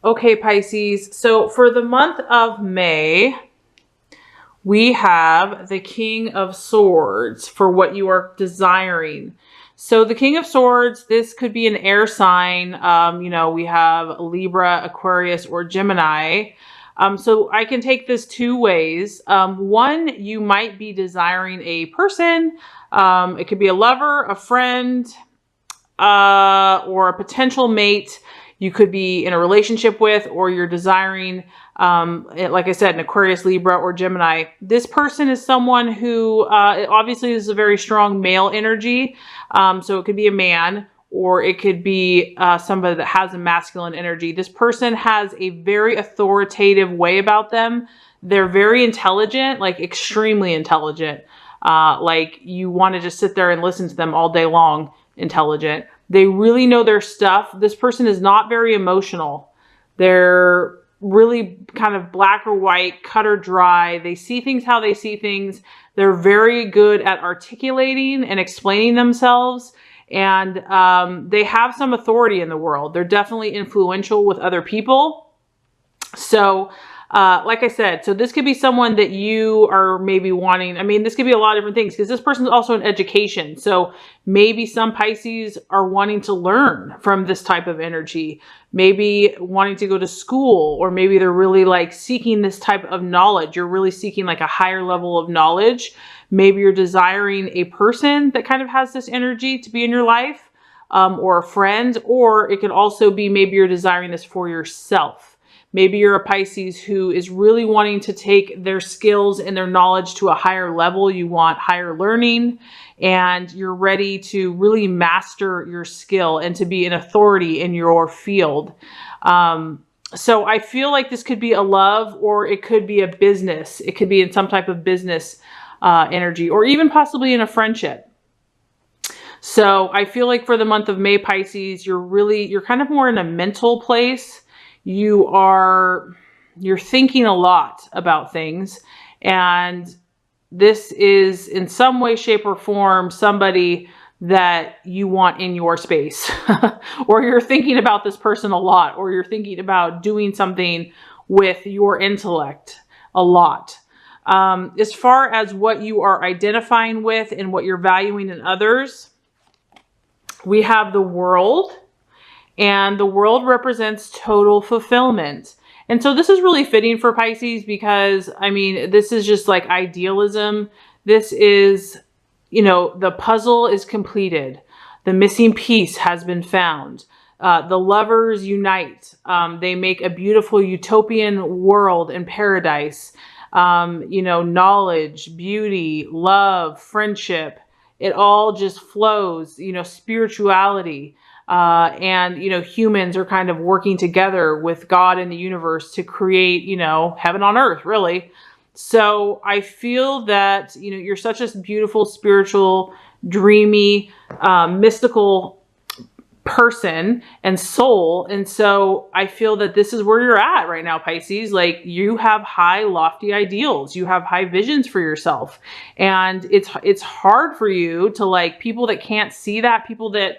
Okay, Pisces. So for the month of May, we have the King of Swords for what you are desiring. So the King of Swords, this could be an air sign. We have Libra, Aquarius, or Gemini. So I can take this two ways. One, you might be desiring a person. It could be a lover, a friend, or a potential mate you could be in a relationship with, or you're desiring, like I said, an Aquarius, Libra, or Gemini. This person is someone who, obviously this is a very strong male energy. So it could be a man, or it could be somebody that has a masculine energy. This person has a very authoritative way about them. They're very intelligent, like extremely intelligent. Like you want to just sit there and listen to them all day long. Intelligent. They really know their stuff. This person is not very emotional. They're really kind of black or white, cut or dry. They see things how they see things. They're very good at articulating and explaining themselves. And they have some authority in the world. They're definitely influential with other people. So like I said, so this could be someone that you are maybe wanting. I mean, this could be a lot of different things because this person is also in education. So maybe some Pisces are wanting to learn from this type of energy, maybe wanting to go to school, or maybe they're really like seeking this type of knowledge. You're really seeking like a higher level of knowledge. Maybe you're desiring a person that kind of has this energy to be in your life, or a friend, or it could also be maybe you're desiring this for yourself. Maybe you're a Pisces who is really wanting to take their skills and their knowledge to a higher level. You want higher learning, and you're ready to really master your skill and to be an authority in your field. So I feel like this could be a love, or it could be a business. It could be in some type of business energy, or even possibly in a friendship. So I feel like for the month of May, Pisces, you're kind of more in a mental place. You're thinking a lot about things, and this is in some way, shape, or form somebody that you want in your space. Or you're thinking about this person a lot, or you're thinking about doing something with your intellect a lot. As far as what you are identifying with and what you're valuing in others, we have the World. And the World represents total fulfillment. And so this is really fitting for Pisces because, I mean, this is just like idealism. This is, the puzzle is completed. The missing piece has been found. The lovers unite. They make a beautiful utopian world and paradise. Knowledge, beauty, love, friendship. It all just flows, spirituality. And humans are kind of working together with God and the universe to create, heaven on earth, really. So I feel that, you're such a beautiful, spiritual, dreamy, mystical person and soul. And so I feel that this is where you're at right now, Pisces. Like, you have high, lofty ideals. You have high visions for yourself. And it's hard for you to, like, people that can't see that, people that,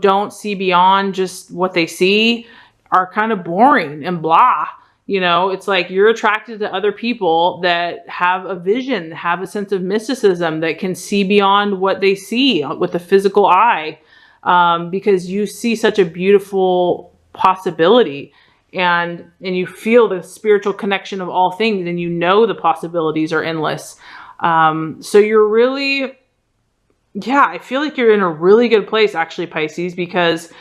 don't see beyond just what they see, are kind of boring and blah. It's like you're attracted to other people that have a vision, have a sense of mysticism, that can see beyond what they see with the physical eye, because you see such a beautiful possibility, and you feel the spiritual connection of all things, and the possibilities are endless. So you're really... Yeah, I feel like you're in a really good place, actually, Pisces, because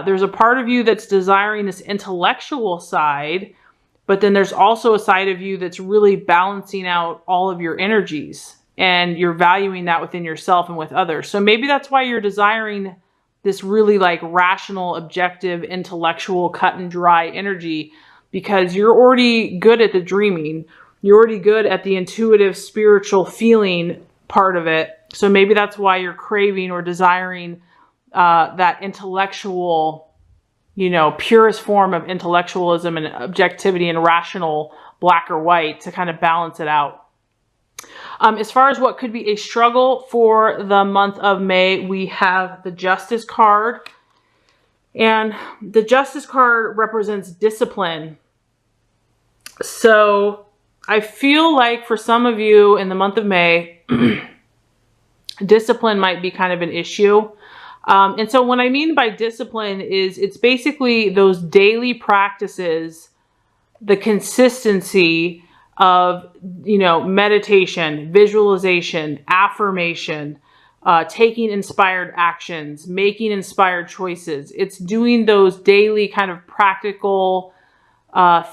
there's a part of you that's desiring this intellectual side, but then there's also a side of you that's really balancing out all of your energies, and you're valuing that within yourself and with others. So maybe that's why you're desiring this really like rational, objective, intellectual, cut and dry energy, because you're already good at the dreaming. You're already good at the intuitive, spiritual feeling part of it. So maybe that's why you're craving or desiring that intellectual, purest form of intellectualism and objectivity and rational black or white to kind of balance it out. As far as what could be a struggle for the month of May, we have the Justice card. And the Justice card represents discipline. So I feel like for some of you in the month of May, discipline might be kind of an issue. And so what I mean by discipline is it's basically those daily practices, the consistency of, you know, meditation, visualization, affirmation, taking inspired actions, making inspired choices. It's doing those daily kind of practical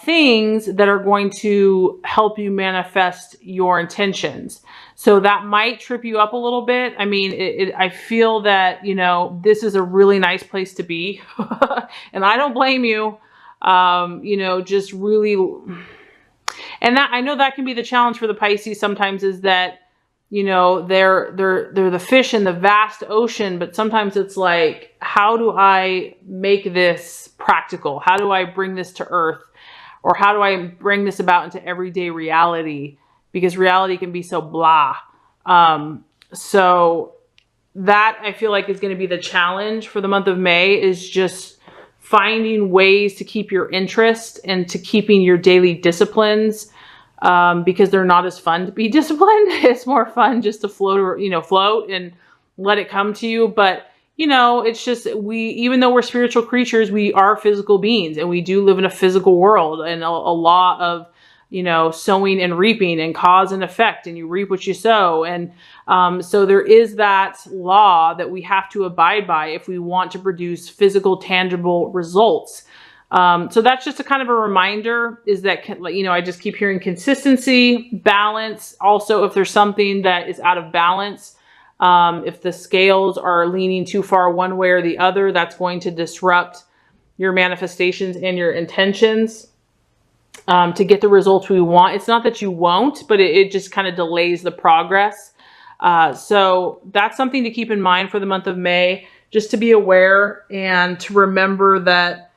things that are going to help you manifest your intentions. So that might trip you up a little bit. I mean, I feel that, you know, this is a really nice place to be. And I don't blame you. You know, just really, and that, I know that can be the challenge for the Pisces sometimes, is that, you know, they're the fish in the vast ocean, but sometimes it's like, how do I make this practical? How do I bring this to earth? Or how do I bring this about into everyday reality? Because reality can be so blah. So that, I feel like, is going to be the challenge for the month of May, is just finding ways to keep your interest and to keeping your daily disciplines, because they're not as fun to be disciplined. It's more fun just to float, you know, float and let it come to you. But, you know, it's just, even though we're spiritual creatures, we are physical beings, and we do live in a physical world, and a lot of, you know, sowing and reaping, and cause and effect, and you reap what you sow. And so there is that law that we have to abide by if we want to produce physical, tangible results. So that's just a kind of a reminder, is that, you know, I just keep hearing consistency, balance. Also, if there's something that is out of balance, if the scales are leaning too far one way or the other, that's going to disrupt your manifestations and your intentions. To get the results we want. It's not that you won't, but it just kind of delays the progress. So that's something to keep in mind for the month of May, just to be aware and to remember that,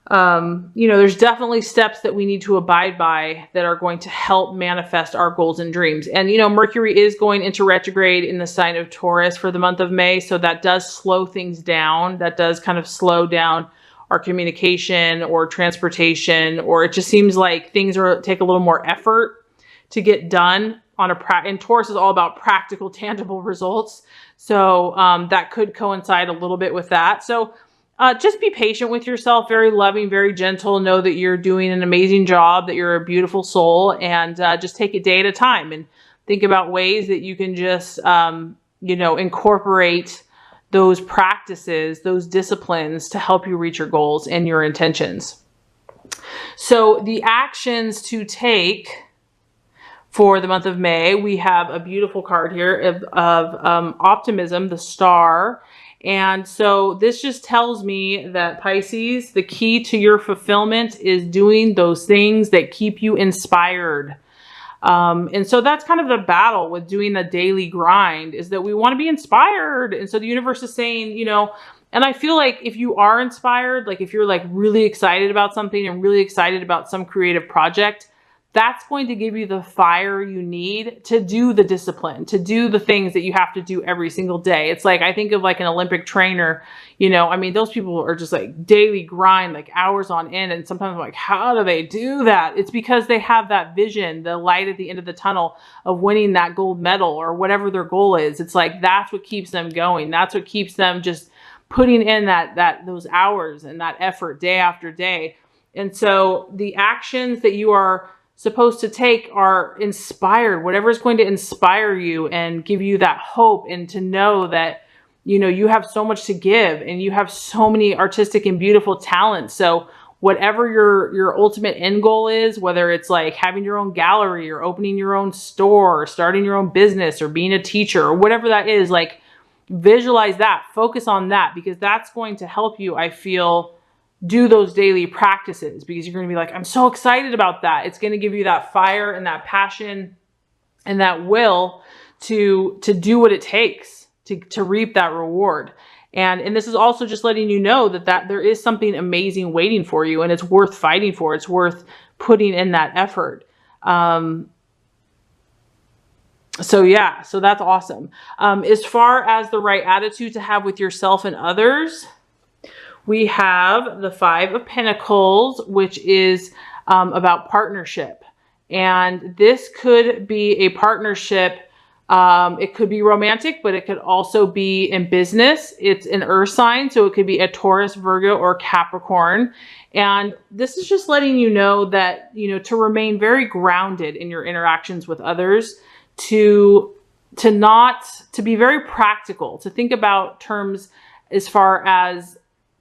you know, there's definitely steps that we need to abide by that are going to help manifest our goals and dreams. And, you know, Mercury is going into retrograde in the sign of Taurus for the month of May. So that does slow things down. That does kind of slow down our communication or transportation, or it just seems like things take a little more effort to get done on and Taurus is all about practical, tangible results. So that could coincide a little bit with that. So just be patient with yourself, very loving, very gentle. Know that you're doing an amazing job, that you're a beautiful soul, and just take it day at a time, and think about ways that you can just, you know, incorporate those practices, those disciplines to help you reach your goals and your intentions. So the actions to take for the month of May, we have a beautiful card here of optimism, the star. And so this just tells me that, Pisces, the key to your fulfillment is doing those things that keep you inspired. And so that's kind of the battle with doing the daily grind, is that we want to be inspired. And so the universe is saying, you know, and I feel like if you are inspired, like if you're like really excited about something and really excited about some creative project, that's going to give you the fire you need to do the discipline, to do the things that you have to do every single day. It's like, I think of like an Olympic trainer, you know, I mean, those people are just like daily grind, like hours on end. And sometimes I'm like, how do they do that? It's because they have that vision, the light at the end of the tunnel of winning that gold medal or whatever their goal is. It's like, that's what keeps them going. That's what keeps them just putting in those hours and that effort day after day. And so the actions that you are supposed to take are inspired, whatever is going to inspire you and give you that hope, and to know that, you know, you have so much to give and you have so many artistic and beautiful talents. So whatever your ultimate end goal is, whether it's like having your own gallery or opening your own store or starting your own business or being a teacher or whatever that is, like visualize that, focus on that, because that's going to help you, I feel, do those daily practices, because you're going to be like, I'm so excited about that. It's going to give you that fire and that passion and that will to do what it takes to reap that reward. And this is also just letting you know that there is something amazing waiting for you, and it's worth fighting for. It's worth putting in that effort. So yeah, so that's awesome. As far as the right attitude to have with yourself and others, we have the Five of Pentacles, which is about partnership. And this could be a partnership. It could be romantic, but it could also be in business. It's an earth sign, so it could be a Taurus, Virgo, or Capricorn. And this is just letting you know that, you know, to remain very grounded in your interactions with others, to be very practical, to think about terms as far as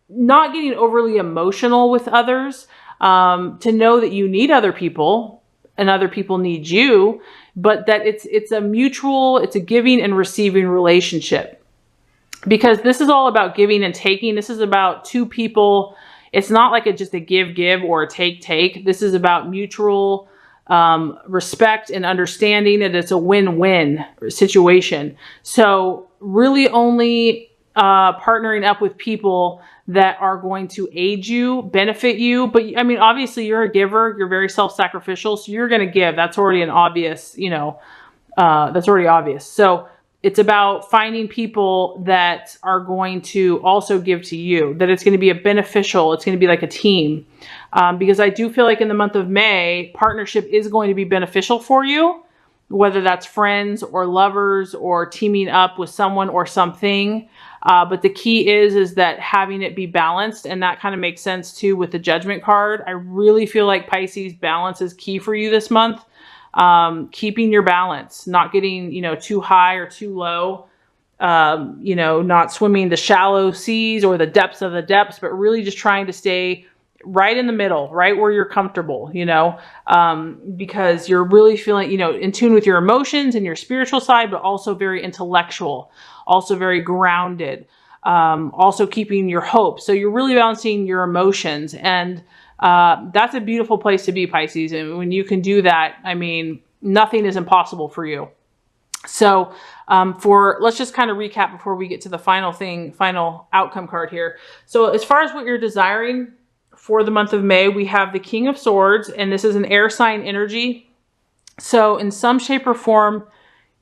not getting overly emotional with others, to know that you need other people and other people need you, but that it's a mutual, it's a giving and receiving relationship. Because this is all about giving and taking. This is about two people. It's not like just a give or a take. This is about mutual respect and understanding that it's a win-win situation. So really only partnering up with people that are going to aid you, benefit you. But I mean, obviously you're a giver, you're very self-sacrificial, so you're going to give. That's already an obvious, you know, that's already obvious. So it's about finding people that are going to also give to you, that it's going to be a beneficial, it's going to be like a team. Because I do feel like in the month of May, partnership is going to be beneficial for you, whether that's friends or lovers or teaming up with someone or something. But the key is that having it be balanced, and that kind of makes sense too with the Judgment card. I really feel like Pisces, balance is key for you this month. Keeping your balance, not getting, you know, too high or too low, you know, not swimming the shallow seas or the depths of the depths, but really just trying to stay right in the middle, right where you're comfortable, you know, because you're really feeling, you know, in tune with your emotions and your spiritual side, but also very intellectual, also very grounded, also keeping your hope. So you're really balancing your emotions, and that's a beautiful place to be, Pisces. And when you can do that, I mean, nothing is impossible for you. So let's just kind of recap before we get to the final outcome card here. So as far as what you're desiring for the month of May, we have the King of Swords, and this is an air sign energy. So in some shape or form,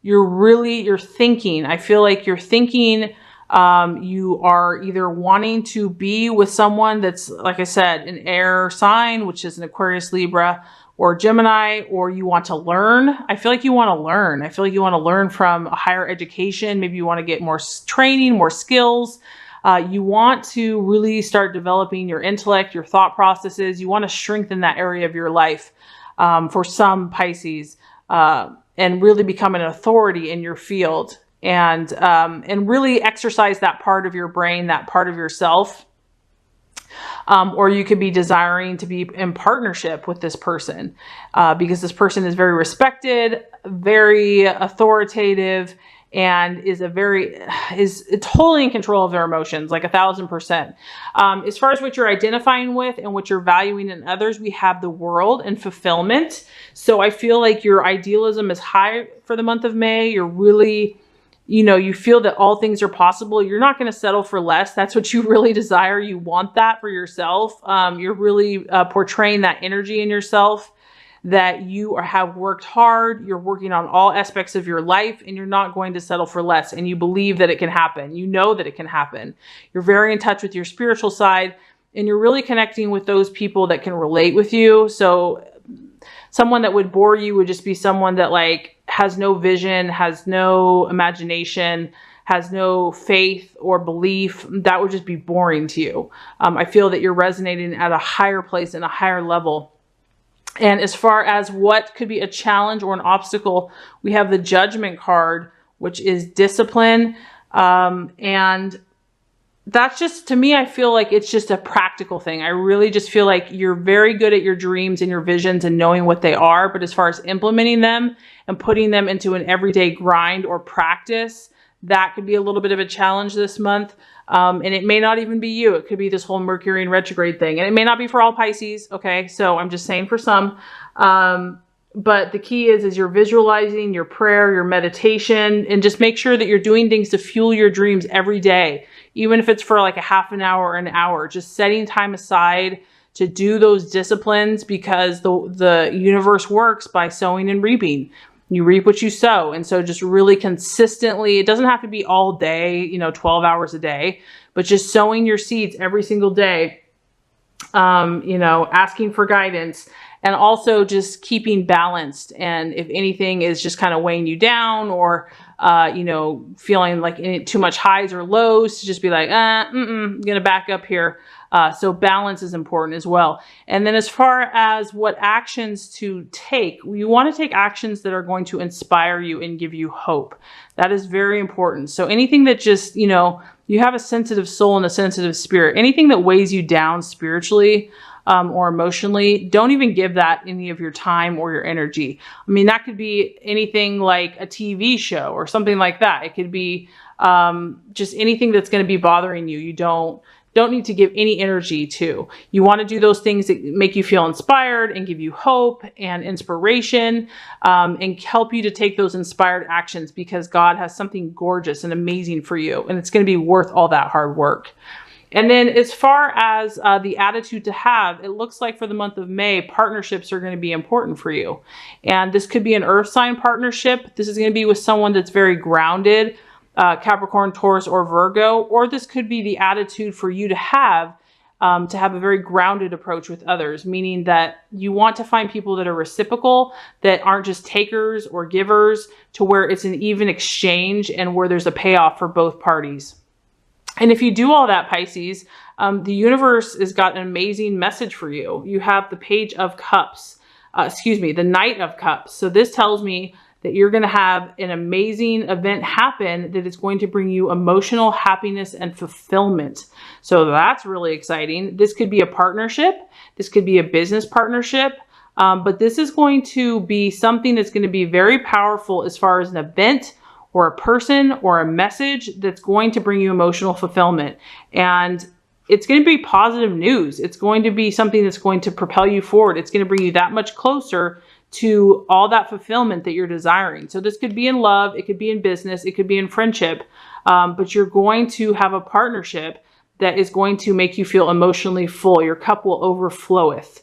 you're thinking, I feel like you're thinking, you are either wanting to be with someone that's, like I said, an air sign, which is an Aquarius, Libra, or Gemini, or you want to learn. I feel like you want to learn. I feel like you want to learn from a higher education. Maybe you want to get more training, more skills. You want to really start developing your intellect, your thought processes. You want to strengthen that area of your life, for some Pisces, and really become an authority in your field, and really exercise that part of your brain, that part of yourself. Or you could be desiring to be in partnership with this person, because this person is very respected, very authoritative, and is totally in control of their emotions, like 1000%. As far as what you're identifying with and what you're valuing in others, we have the World and fulfillment. So I feel like your idealism is high for the month of May. You're really, you know, you feel that all things are possible. You're not going to settle for less. That's what you really desire. You want that for yourself. You're really portraying that energy in yourself, that you have worked hard, you're working on all aspects of your life, and you're not going to settle for less. And you believe that it can happen. You know that it can happen. You're very in touch with your spiritual side, and you're really connecting with those people that can relate with you. So someone that would bore you would just be someone that like has no vision, has no imagination, has no faith or belief. That would just be boring to you. I feel that you're resonating at a higher place and a higher level. And as far as what could be a challenge or an obstacle, we have the Judgment card, which is discipline. And that's just, to me, I feel like it's just a practical thing. I really just feel like you're very good at your dreams and your visions and knowing what they are. But as far as implementing them and putting them into an everyday grind or practice, that could be a little bit of a challenge this month. And it may not even be you. It could be this whole Mercury in retrograde thing. And it may not be for all Pisces. Okay. So I'm just saying for some. But the key is you're visualizing your prayer, your meditation, and just make sure that you're doing things to fuel your dreams every day. Even if it's for like a half an hour or an hour, just setting time aside to do those disciplines, because the universe works by sowing and reaping. You reap what you sow. And so just really consistently, it doesn't have to be all day, 12 hours a day, but just sowing your seeds every single day, asking for guidance, and also just keeping balanced. And if anything is just kind of weighing you down, or, feeling like too much highs or lows, to just be like, I'm going to back up here. So balance is important as well. And then as far as what actions to take, you want to take actions that are going to inspire you and give you hope. That is very important. So anything that just, you have a sensitive soul and a sensitive spirit, anything that weighs you down spiritually, or emotionally, don't even give that any of your time or your energy. I mean, that could be anything like a TV show or something like that. It could be just anything that's going to be bothering you. You don't need to give any energy to. You want to do those things that make you feel inspired and give you hope and inspiration, and help you to take those inspired actions, because God has something gorgeous and amazing for you, and it's going to be worth all that hard work. And then as far as the attitude to have, it looks like for the month of May, partnerships are going to be important for you. And this could be an earth sign partnership. This is going to be with someone that's very grounded, Capricorn, Taurus, or Virgo. Or this could be the attitude for you to have a very grounded approach with others, meaning that you want to find people that are reciprocal, that aren't just takers or givers, to where it's an even exchange and where there's a payoff for both parties. And if you do all that, Pisces, the universe has got an amazing message for you. You have the Page of Cups, the Knight of Cups. So this tells me that you're going to have an amazing event happen that is going to bring you emotional happiness and fulfillment. So that's really exciting. This could be a partnership. This could be a business partnership. But this is going to be something that's going to be very powerful as far as an event or a person or a message that's going to bring you emotional fulfillment. And it's going to be positive news. It's going to be something that's going to propel you forward. It's going to bring you that much closer to all that fulfillment that you're desiring. So this could be in love, it could be in business, it could be in friendship, but you're going to have a partnership that is going to make you feel emotionally full. Your cup will overfloweth.